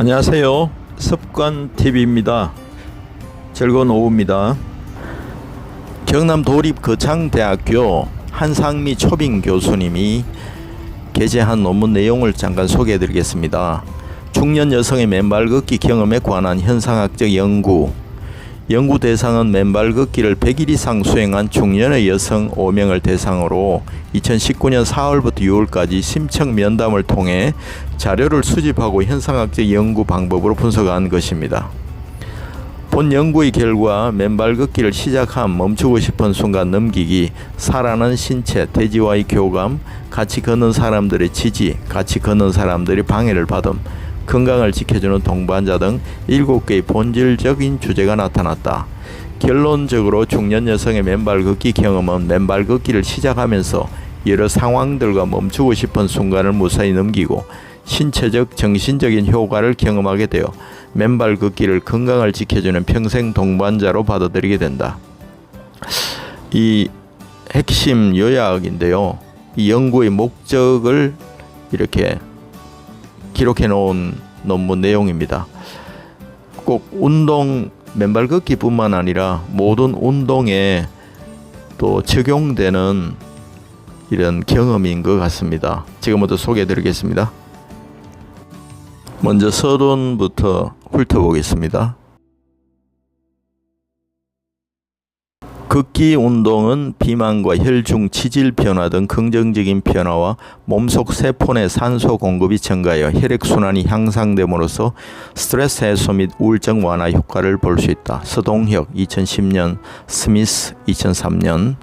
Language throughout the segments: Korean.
안녕하세요. 습관TV입니다. 즐거운 오후입니다. 경남 도립거창대학교 한상미 초빙 교수님이 게재한 논문 내용을 잠깐 소개해 드리겠습니다. 중년 여성의 맨발 걷기 경험에 관한 현상학적 연구 대상은 맨발 걷기를 100일 이상 수행한 중년의 여성 5명을 대상으로 2019년 4월부터 6월까지 심층 면담을 통해 자료를 수집하고 현상학적 연구 방법으로 분석한 것입니다. 본 연구의 결과 맨발 걷기를 시작함 멈추고 싶은 순간 넘기기, 살아난 신체, 대지와의 교감, 같이 걷는 사람들의 지지, 같이 걷는 사람들의 방해를 받음, 건강을 지켜주는 동반자 등 7개의 본질적인 주제가 나타났다. 결론적으로 중년 여성의 맨발 걷기 경험은 맨발 걷기를 시작하면서 여러 상황들과 멈추고 싶은 순간을 무사히 넘기고 신체적, 정신적인 효과를 경험하게 되어 맨발 걷기를 건강을 지켜주는 평생 동반자로 받아들이게 된다. 이 핵심 요약인데요. 이 연구의 목적을 이렇게 기록해 놓은 논문 내용입니다. 꼭 맨발 걷기 뿐만 아니라 모든 운동에 또 적용되는 이런 경험인 것 같습니다. 지금부터 소개해 드리겠습니다. 먼저 서론부터 훑어보겠습니다. 걷기 운동은 비만과 혈중 치질 변화 등 긍정적인 변화와 몸속 세포 내 산소 공급이 증가하여 혈액순환이 향상됨으로써 스트레스 해소 및 우울증 완화 효과를 볼 수 있다. 서동혁 2010년, 스미스 2003년.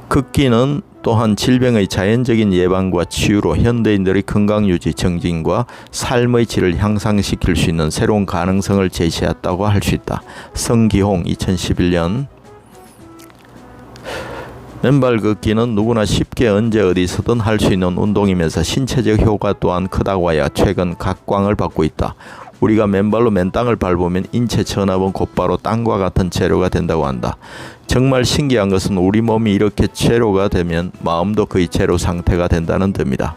걷기는 또한 질병의 자연적인 예방과 치유로 현대인들의 건강유지 증진과 삶의 질을 향상시킬 수 있는 새로운 가능성을 제시했다고 할 수 있다. 성기홍 2011년. 맨발 걷기는 누구나 쉽게 언제 어디서든 할 수 있는 운동이면서 신체적 효과 또한 크다고 하여 최근 각광을 받고 있다. 우리가 맨발로 맨 땅을 밟으면 인체 전압은 곧바로 땅과 같은 재료가 된다고 한다. 정말 신기한 것은 우리 몸이 이렇게 재료가 되면 마음도 거의 재료 상태가 된다는 뜻입니다.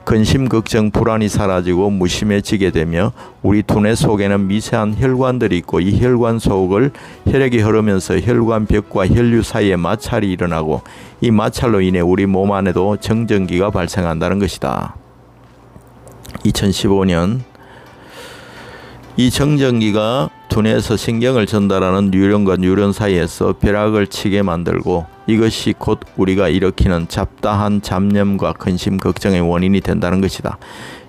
근심, 걱정, 불안이 사라지고 무심해지게 되며 우리 두뇌 속에는 미세한 혈관들이 있고 이 혈관 속을 혈액이 흐르면서 혈관벽과 혈류 사이에 마찰이 일어나고 이 마찰로 인해 우리 몸 안에도 정전기가 발생한다는 것이다. 2015년. 이 정전기가 두뇌에서 신경을 전달하는 뉴런과 뉴런 사이에서 벼락을 치게 만들고 이것이 곧 우리가 일으키는 잡다한 잡념과 근심, 걱정의 원인이 된다는 것이다.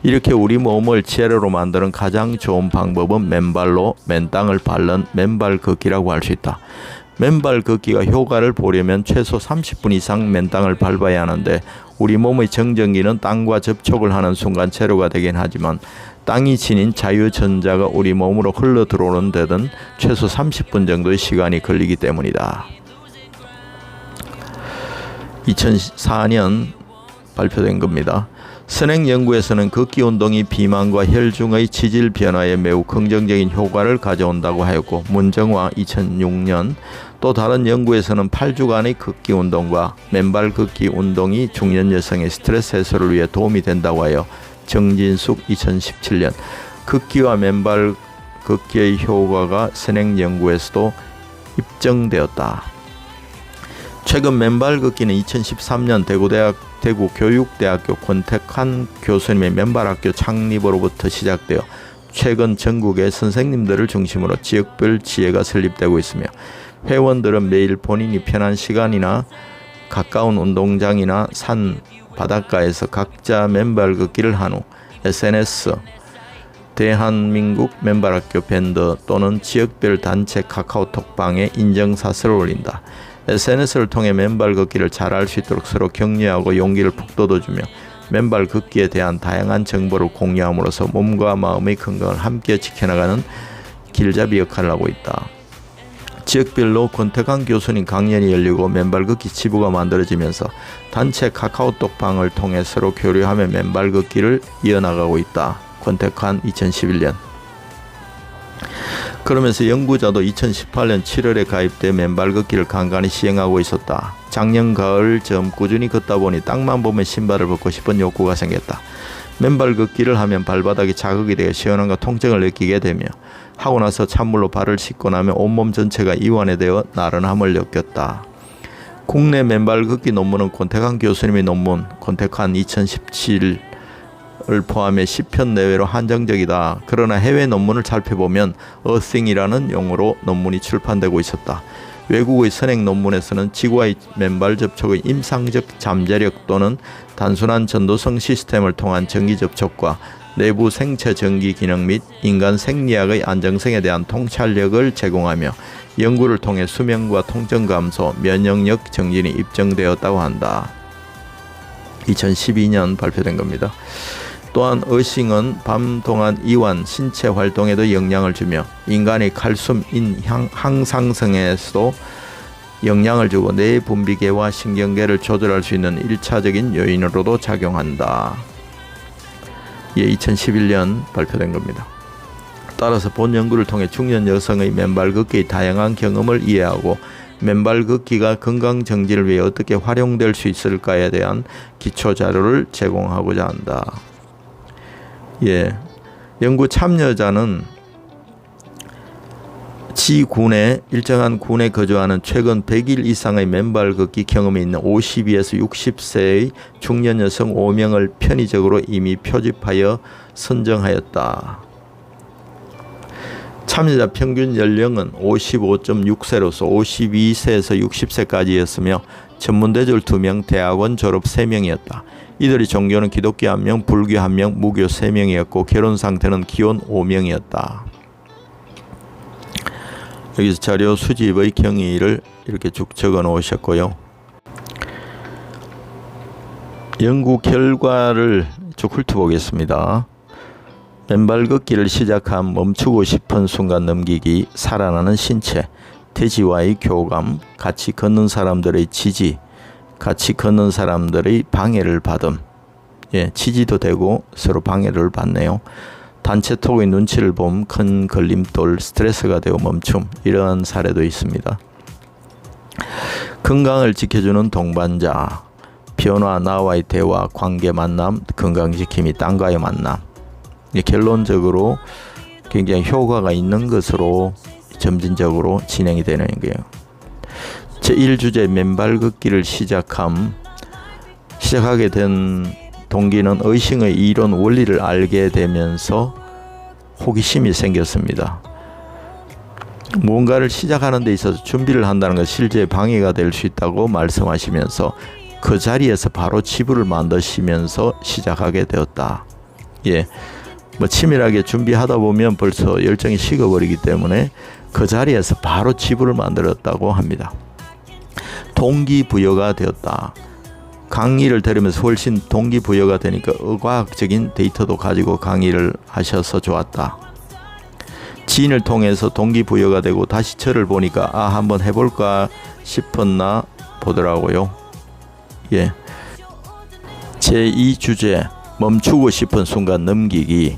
이렇게 우리 몸을 재료로 만드는 가장 좋은 방법은 맨발로 맨 땅을 밟는 맨발 걷기라고 할 수 있다. 맨발 걷기가 효과를 보려면 최소 30분 이상 맨 땅을 밟아야 하는데 우리 몸의 정전기는 땅과 접촉을 하는 순간 재료가 되긴 하지만 땅이 지닌 자유전자가 우리 몸으로 흘러 들어오는 데는 최소 30분 정도의 시간이 걸리기 때문이다. 2004년 발표된 겁니다. 선행 연구에서는 걷기 운동이 비만과 혈중의 지질 변화에 매우 긍정적인 효과를 가져온다고 하였고 문정화 2006년 또 다른 연구에서는 8주간의 걷기 운동과 맨발 걷기 운동이 중년 여성의 스트레스 해소를 위해 도움이 된다고 하여 정진숙 2017년 걷기와 맨발 걷기의 효과가 선행 연구에서도 입증되었다. 최근 맨발 걷기는 2013년 대구 교육대학교 권택한 교수님의 맨발학교 창립으로부터 시작되어 최근 전국의 선생님들을 중심으로 지역별 지회가 설립되고 있으며 회원들은 매일 본인이 편한 시간이나 가까운 운동장이나 산, 바닷가에서 각자 맨발 걷기를 한 후 SNS, 대한민국 맨발학교 밴드 또는 지역별 단체 카카오톡방에 인증사슬을 올린다. SNS를 통해 맨발 걷기를 잘할 수 있도록 서로 격려하고 용기를 북돋워주며 맨발 걷기에 대한 다양한 정보를 공유함으로써 몸과 마음의 건강을 함께 지켜나가는 길잡이 역할을 하고 있다. 지역별로 권택한 교수님 강연이 열리고 맨발 걷기 지부가 만들어지면서 단체 카카오톡방을 통해 서로 교류하며 맨발 걷기를 이어나가고 있다. 권택한 2011년. 그러면서 연구자도 2018년 7월에 가입돼 맨발 걷기를 간간히 시행하고 있었다. 작년 가을쯤 꾸준히 걷다 보니 땅만 보면 신발을 벗고 싶은 욕구가 생겼다. 맨발 걷기를 하면 발바닥이 자극이 되어 시원함과 통증을 느끼게 되며 하고 나서 찬물로 발을 씻고 나면 온몸 전체가 이완되어 나른함을 느꼈다. 국내 맨발 걷기 논문은 권태환 교수님의 논문 권태환 2017을 포함해 10편 내외로 한정적이다. 그러나 해외 논문을 살펴보면 어싱이라는 용어로 논문이 출판되고 있었다. 외국의 선행 논문에서는 지구와의 맨발 접촉의 임상적 잠재력 또는 단순한 전도성 시스템을 통한 전기 접촉과 내부 생체 전기 기능 및 인간 생리학의 안정성에 대한 통찰력을 제공하며 연구를 통해 수명과 통증 감소, 면역력 증진이 입증되었다고 한다. 2012년 발표된 겁니다. 또한 어싱은 밤 동안 이완, 신체 활동에도 영향을 주며 인간의 칼슘 항상성에서도 영향을 주고 뇌 분비계와 신경계를 조절할 수 있는 1차적인 요인으로도 작용한다. 2011년 발표된 겁니다. 따라서 본 연구를 통해 중년 여성의 맨발 걷기의 다양한 경험을 이해하고 맨발 걷기가 건강 정진을 위해 어떻게 활용될 수 있을까에 대한 기초 자료를 제공하고자 한다. 연구 참여자는 지군의 일정한 군에 거주하는 최근 100일 이상의 맨발 걷기 경험이 있는 52에서 60세의 중년 여성 5명을 편의적으로 이미 표집하여 선정하였다. 참여자 평균 연령은 55.6세로서 52세에서 60세까지였으며 전문대졸 2명, 대학원 졸업 3명이었다. 이들의 종교는 기독교 1명, 불교 1명, 무교 3명이었고 결혼 상태는 기혼 5명이었다. 여기서 자료 수집의 경위를 이렇게 쭉 적어 놓으셨고요. 연구 결과를 쭉 훑어보겠습니다. 맨발 걷기를 시작한 멈추고 싶은 순간 넘기기, 살아나는 신체, 대지와의 교감, 같이 걷는 사람들의 지지, 같이 걷는 사람들의 방해를 받음. 지지도 되고 서로 방해를 받네요. 단체톡의 눈치를 봄, 큰 걸림돌, 스트레스가 되어 멈춤, 이러한 사례도 있습니다. 건강을 지켜주는 동반자, 변화, 나와의 대화, 관계 만남, 건강지킴이, 딴과의 만남. 결론적으로 굉장히 효과가 있는 것으로 점진적으로 진행이 되는 거예요. 제1주제 맨발 걷기를 시작하게 된 동기는 의식의 이론 원리를 알게 되면서 호기심이 생겼습니다. 무언가를 시작하는 데 있어서 준비를 한다는 것이 실제 방해가 될 수 있다고 말씀하시면서 그 자리에서 바로 지부를 만드시면서 시작하게 되었다. 치밀하게 준비하다 보면 벌써 열정이 식어버리기 때문에 그 자리에서 바로 지부를 만들었다고 합니다. 동기부여가 되었다. 강의를 들으면서 훨씬 동기부여가 되니까 과학적인 데이터도 가지고 강의를 하셔서 좋았다. 지인을 통해서 동기부여가 되고 다시 저를 보니까 한번 해볼까 싶었나 보더라고요. 제2주제 멈추고 싶은 순간 넘기기.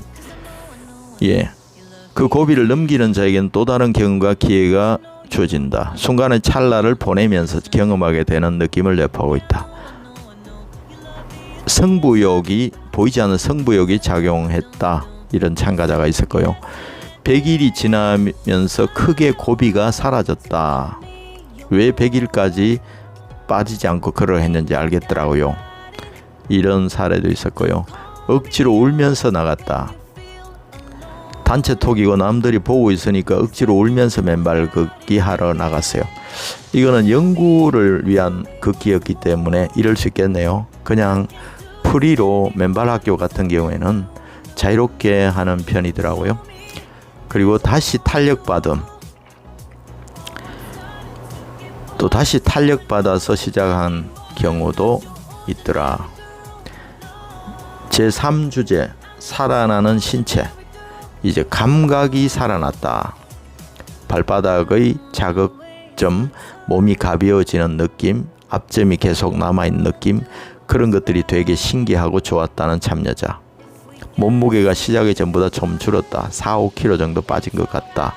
그 고비를 넘기는 자에게는 또 다른 경험과 기회가 주어진다. 순간의 찰나를 보내면서 경험하게 되는 느낌을 내포하고 있다. 승부욕이 보이지 않는 승부욕이 작용했다. 이런 참가자가 있었고요. 100일이 지나면서 크게 고비가 사라졌다. 왜 100일까지 빠지지 않고 걸어 했는지 알겠더라고요. 이런 사례도 있었고요. 억지로 울면서 나갔다. 단체톡이고 남들이 보고 있으니까 억지로 울면서 맨발 걷기 하러 나갔어요. 이거는 연구를 위한 걷기였기 때문에 이럴 수 있겠네요. 그냥 프리로 맨발 학교 같은 경우에는 자유롭게 하는 편이더라고요. 그리고 다시 탄력받음. 또 다시 탄력받아서 시작한 경우도 있더라. 제3주제 살아나는 신체. 이제 감각이 살아났다. 발바닥의 자극점, 몸이 가벼워지는 느낌, 앞점이 계속 남아있는 느낌, 그런 것들이 되게 신기하고 좋았다는 참여자. 몸무게가 시작의 전보다 좀 줄었다. 4, 5kg 정도 빠진 것 같다.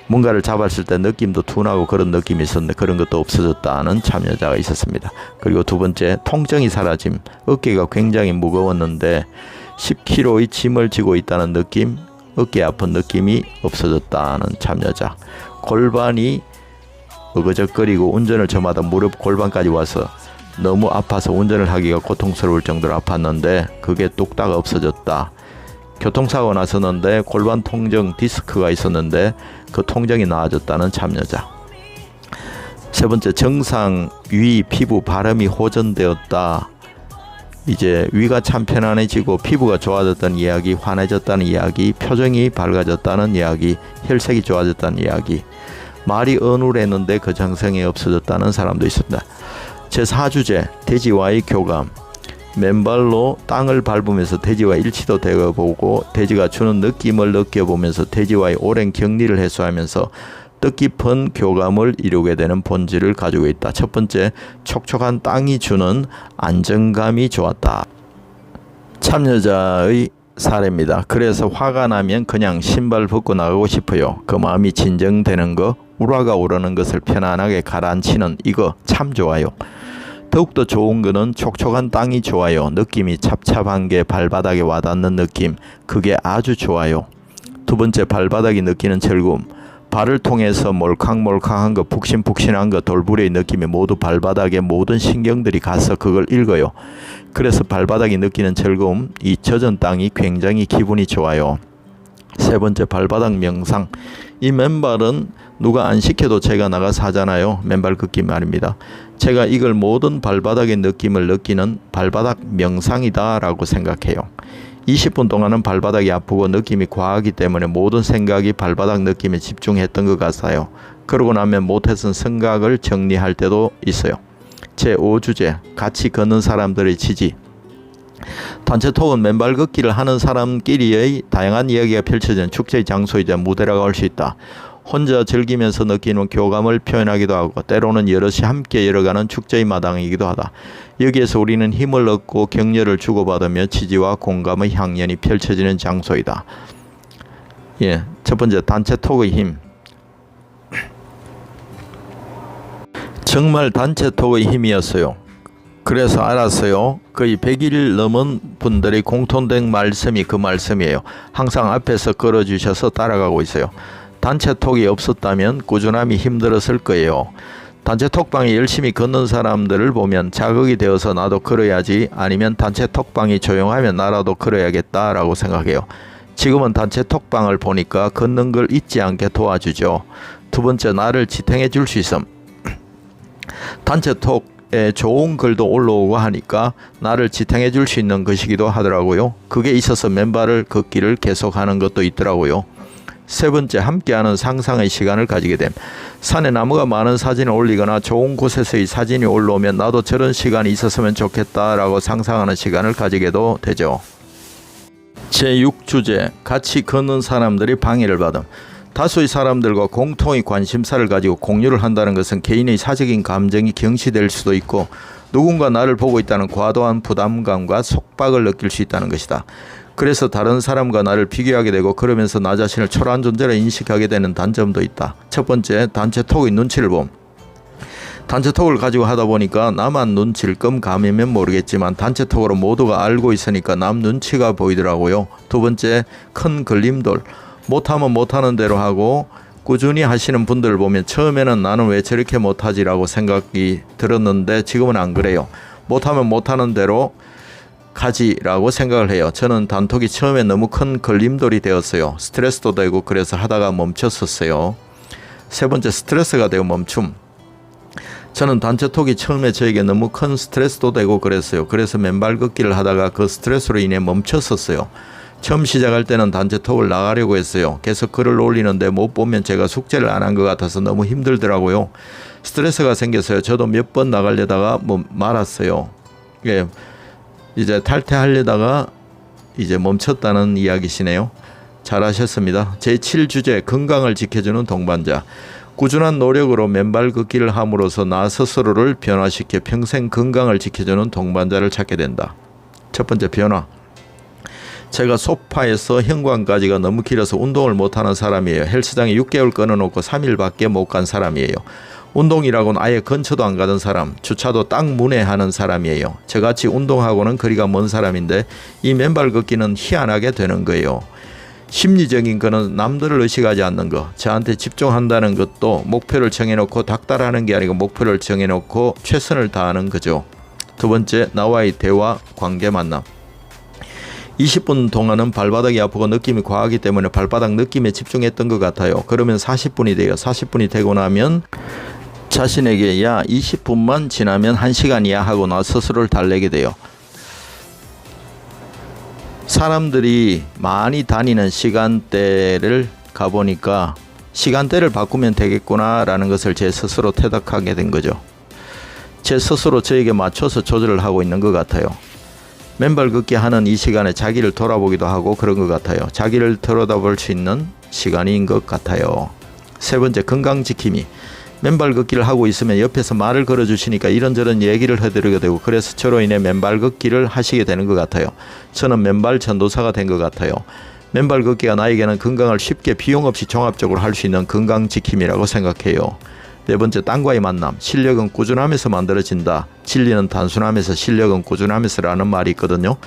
뭔가를 잡았을 때 느낌도 둔하고 그런 느낌이 있었는데 그런 것도 없어졌다는 참여자가 있었습니다. 그리고 두 번째, 통증이 사라짐. 어깨가 굉장히 무거웠는데 10kg의 짐을 지고 있다는 느낌, 어깨 아픈 느낌이 없어졌다는 참여자. 골반이 어거적거리고 운전을 저마다 무릎 골반까지 와서 너무 아파서 운전을 하기가 고통스러울 정도로 아팠는데 그게 뚝딱 없어졌다. 교통사고 났었는데 골반 통증 디스크가 있었는데 그 통증이 나아졌다는 참여자. 세 번째, 정상 위 피부 바람이 호전되었다. 이제 위가 참 편안해지고 피부가 좋아졌다는 이야기, 환해졌다는 이야기, 표정이 밝아졌다는 이야기, 혈색이 좋아졌다는 이야기. 말이 어눌했는데 그 정성이 없어졌다는 사람도 있습니다. 제4주제, 돼지와의 교감. 맨발로 땅을 밟으면서 돼지와 일치도 되어보고 돼지가 주는 느낌을 느껴보면서 돼지와의 오랜 격리를 해소하면서 뜻깊은 교감을 이루게 되는 본질을 가지고 있다. 첫 번째, 촉촉한 땅이 주는 안정감이 좋았다. 참여자의 사례입니다. 그래서 화가 나면 그냥 신발 벗고 나가고 싶어요. 그 마음이 진정되는 거, 우라가 오르는 것을 편안하게 가라앉히는 이거 참 좋아요. 더욱더 좋은 거는 촉촉한 땅이 좋아요. 느낌이 찹찹한 게 발바닥에 와닿는 느낌, 그게 아주 좋아요. 두 번째, 발바닥이 느끼는 즐거움. 발을 통해서 몰캉몰캉한 거, 푹신푹신한 거, 돌부리의 느낌이 모두 발바닥에 모든 신경들이 가서 그걸 읽어요. 그래서 발바닥이 느끼는 즐거움, 이 젖은 땅이 굉장히 기분이 좋아요. 세 번째, 발바닥 명상. 이 맨발은 누가 안 시켜도 제가 나가서 하잖아요. 맨발 걷기 말입니다. 제가 이걸 모든 발바닥의 느낌을 느끼는 발바닥 명상이다 라고 생각해요. 20분 동안은 발바닥이 아프고 느낌이 과하기 때문에 모든 생각이 발바닥 느낌에 집중했던 것 같아요. 그러고 나면 못했던 생각을 정리할 때도 있어요. 제5주제, 같이 걷는 사람들의 지지. 단체톡은 맨발 걷기를 하는 사람끼리의 다양한 이야기가 펼쳐지는 축제의 장소이자 무대라고 할 수 있다. 혼자 즐기면서 느끼는 교감을 표현하기도 하고 때로는 여럿이 함께 열어가는 축제의 마당이기도 하다. 여기에서 우리는 힘을 얻고 격려를 주고받으며 지지와 공감의 향연이 펼쳐지는 장소이다. 첫 번째, 단체톡의 힘. 정말 단체톡의 힘이었어요. 그래서 알았어요. 거의 100일 넘은 분들의 공통된 말씀이 그 말씀이에요. 항상 앞에서 걸어주셔서 따라가고 있어요. 단체톡이 없었다면 꾸준함이 힘들었을 거예요. 단체톡방에 열심히 걷는 사람들을 보면 자극이 되어서 나도 걸어야지, 아니면 단체톡방이 조용하면 나라도 걸어야겠다라고 생각해요. 지금은 단체톡방을 보니까 걷는 걸 잊지 않게 도와주죠. 두 번째, 나를 지탱해 줄 수 있음. 단체톡에 좋은 글도 올라오고 하니까 나를 지탱해 줄 수 있는 것이기도 하더라고요. 그게 있어서 맨발을 걷기를 계속하는 것도 있더라고요. 세 번째, 함께하는 상상의 시간을 가지게 됨. 산에 나무가 많은 사진을 올리거나 좋은 곳에서의 사진이 올라오면 나도 저런 시간이 있었으면 좋겠다라고 상상하는 시간을 가지게도 되죠. 제6주제, 같이 걷는 사람들이 방해를 받음. 다수의 사람들과 공통의 관심사를 가지고 공유를 한다는 것은 개인의 사적인 감정이 경시될 수도 있고 누군가 나를 보고 있다는 과도한 부담감과 속박을 느낄 수 있다는 것이다. 그래서 다른 사람과 나를 비교하게 되고 그러면서 나 자신을 초라한 존재로 인식하게 되는 단점도 있다. 첫 번째, 단체톡의 눈치를 봄. 단체톡을 가지고 하다 보니까 나만 눈치를 감이면 모르겠지만 단체톡으로 모두가 알고 있으니까 남 눈치가 보이더라고요. 두 번째, 큰 걸림돌. 못하면 못하는 대로 하고 꾸준히 하시는 분들을 보면 처음에는 나는 왜 저렇게 못하지라고 생각이 들었는데 지금은 안 그래요. 못하면 못하는 대로 가지라고 생각을 해요. 저는 단톡이 처음에 너무 큰 걸림돌이 되었어요. 스트레스도 되고 그래서 하다가 멈췄었어요. 세 번째, 스트레스가 되어 멈춤. 저는 단체톡이 처음에 저에게 너무 큰 스트레스도 되고 그랬어요. 그래서 맨발 걷기를 하다가 그 스트레스로 인해 멈췄었어요. 처음 시작할 때는 단체톡을 나가려고 했어요. 계속 글을 올리는데 못 보면 제가 숙제를 안 한 것 같아서 너무 힘들더라고요. 스트레스가 생겼어요. 저도 몇 번 나가려다가 말았어요. 이제 탈퇴하려다가 이제 멈췄다는 이야기시네요. 잘하셨습니다. 제7주제, 건강을 지켜주는 동반자. 꾸준한 노력으로 맨발 걷기를 함으로써 나 스스로를 변화시켜 평생 건강을 지켜주는 동반자를 찾게 된다. 첫 번째, 변화. 제가 소파에서 현관까지가 너무 길어서 운동을 못하는 사람이에요. 헬스장에 6개월 끊어놓고 3일밖에 못 간 사람이에요. 운동이라고는 아예 근처도 안 가던 사람, 주차도 딱 문에 하는 사람이에요. 저같이 운동하고는 거리가 먼 사람인데 이 맨발 걷기는 희한하게 되는 거예요. 심리적인 거는 남들을 의식하지 않는 거, 저한테 집중한다는 것도 목표를 정해놓고 닥달하는 게 아니고 목표를 정해놓고 최선을 다하는 거죠. 두 번째, 나와의 대화, 관계 만남. 20분 동안은 발바닥이 아프고 느낌이 과하기 때문에 발바닥 느낌에 집중했던 것 같아요. 그러면 40분이 돼요. 40분이 되고 나면 자신에게 야 20분만 지나면 1시간이야 하고 나 스스로를 달래게 돼요. 사람들이 많이 다니는 시간대를 가보니까 시간대를 바꾸면 되겠구나 라는 것을 제 스스로 터득하게 된 거죠. 제 스스로 저에게 맞춰서 조절을 하고 있는 것 같아요. 맨발 걷기 하는 이 시간에 자기를 돌아보기도 하고 그런 것 같아요. 자기를 들여다볼 수 있는 시간인 것 같아요. 세 번째, 건강 지킴이. 맨발 걷기를 하고 있으면 옆에서 말을 걸어주시니까 이런저런 얘기를 해드리게 되고 그래서 저로 인해 맨발 걷기를 하시게 되는 것 같아요. 저는 맨발 전도사가 된 것 같아요. 맨발 걷기가 나에게는 건강을 쉽게 비용 없이 종합적으로 할 수 있는 건강 지킴이라고 생각해요. 네 번째, 땀과의 만남. 실력은 꾸준함에서 만들어진다. 진리는 단순함에서 실력은 꾸준함에서라는 말이 있거든요.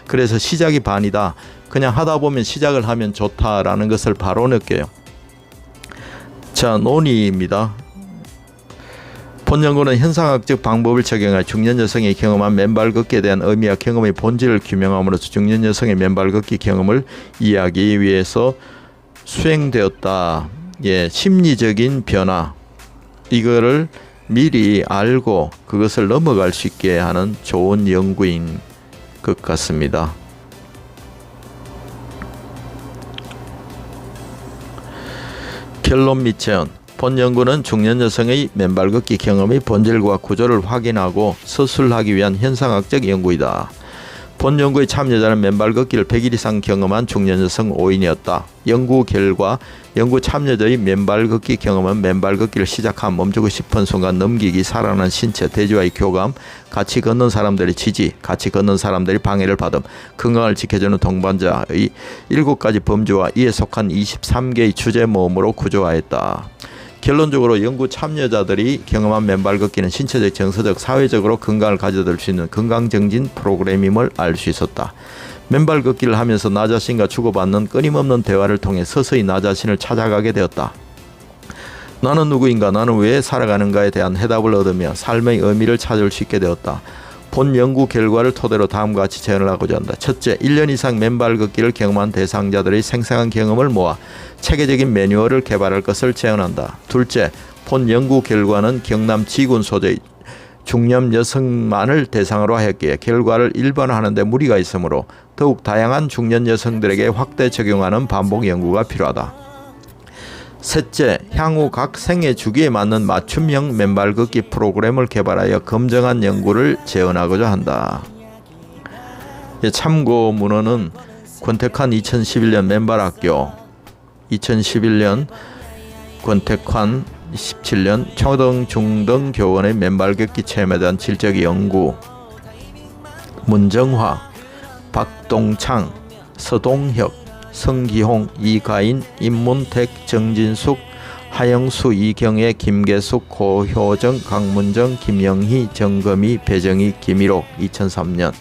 그래서 시작이 반이다. 그냥 하다 보면 시작을 하면 좋다라는 것을 바로 느껴요. 자, 논의입니다. 본 연구는 현상학적 방법을 적용해 중년 여성이 경험한 맨발 걷기에 대한 의미와 경험의 본질을 규명함으로써 중년 여성의 맨발 걷기 경험을 이해하기 위해서 수행되었다. 예, 심리적인 변화. 이거를 미리 알고 그것을 넘어갈 수 있게 하는 좋은 연구인 것 같습니다. 결론 및 제언. 본 연구는 중년 여성의 맨발 걷기 경험의 본질과 구조를 확인하고 서술하기 위한 현상학적 연구이다. 본 연구의 참여자는 맨발 걷기를 100일 이상 경험한 중년 여성 5인이었다. 연구 결과 연구 참여자의 맨발 걷기 경험은 맨발 걷기를 시작한 멈추고 싶은 순간 넘기기, 살아나는 신체, 대지와의 교감, 같이 걷는 사람들의 지지, 같이 걷는 사람들의 방해를 받음, 건강을 지켜주는 동반자의 7가지 범주와 이에 속한 23개의 주제 모음으로 구조화했다. 결론적으로 연구 참여자들이 경험한 맨발 걷기는 신체적, 정서적, 사회적으로 건강을 가져들 수 있는 건강정진 프로그램임을 알 수 있었다. 맨발 걷기를 하면서 나 자신과 주고받는 끊임없는 대화를 통해 서서히 나 자신을 찾아가게 되었다. 나는 누구인가, 나는 왜 살아가는가에 대한 해답을 얻으며 삶의 의미를 찾을 수 있게 되었다. 본 연구 결과를 토대로 다음과 같이 제안을 하고자 한다. 첫째, 1년 이상 맨발 걷기를 경험한 대상자들의 생생한 경험을 모아 체계적인 매뉴얼을 개발할 것을 제안한다. 둘째, 본 연구 결과는 경남 지군 소재의 중년 여성만을 대상으로 하였기에 결과를 일반화하는 데 무리가 있으므로 더욱 다양한 중년 여성들에게 확대 적용하는 반복 연구가 필요하다. 셋째, 향후 각 생애 주기에 맞는 맞춤형 맨발 걷기 프로그램을 개발하여 검증한 연구를 제언하고자 한다. 참고 문헌은 권택환 2011년 맨발학교, 2011년 권택환 17년 초등 중등 교원의 맨발 걷기 체험에 대한 질적 연구, 문정화, 박동창, 서동혁, 성기홍, 이가인, 임문택, 정진숙, 하영수, 이경애, 김계숙, 고효정, 강문정, 김영희, 정금희, 배정희, 김일옥 2003년.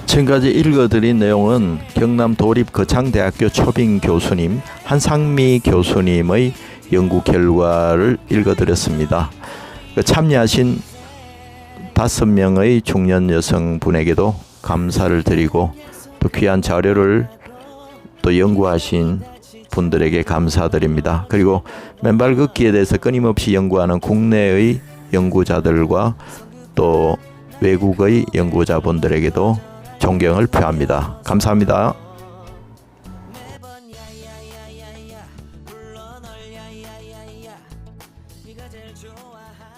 지금까지 읽어드린 내용은 경남 도립거창대학교 초빙 교수님 한상미 교수님의 연구 결과를 읽어드렸습니다. 참여하신 5명의 중년 여성분에게도 감사를 드리고 또 귀한 자료를 또 연구하신 분들에게 감사드립니다. 그리고 맨발 걷기에 대해서 끊임없이 연구하는 국내의 연구자들과 또 외국의 연구자분들에게도 존경을 표합니다. 감사합니다. 물론 널 야야야야 네가 제일 좋아하는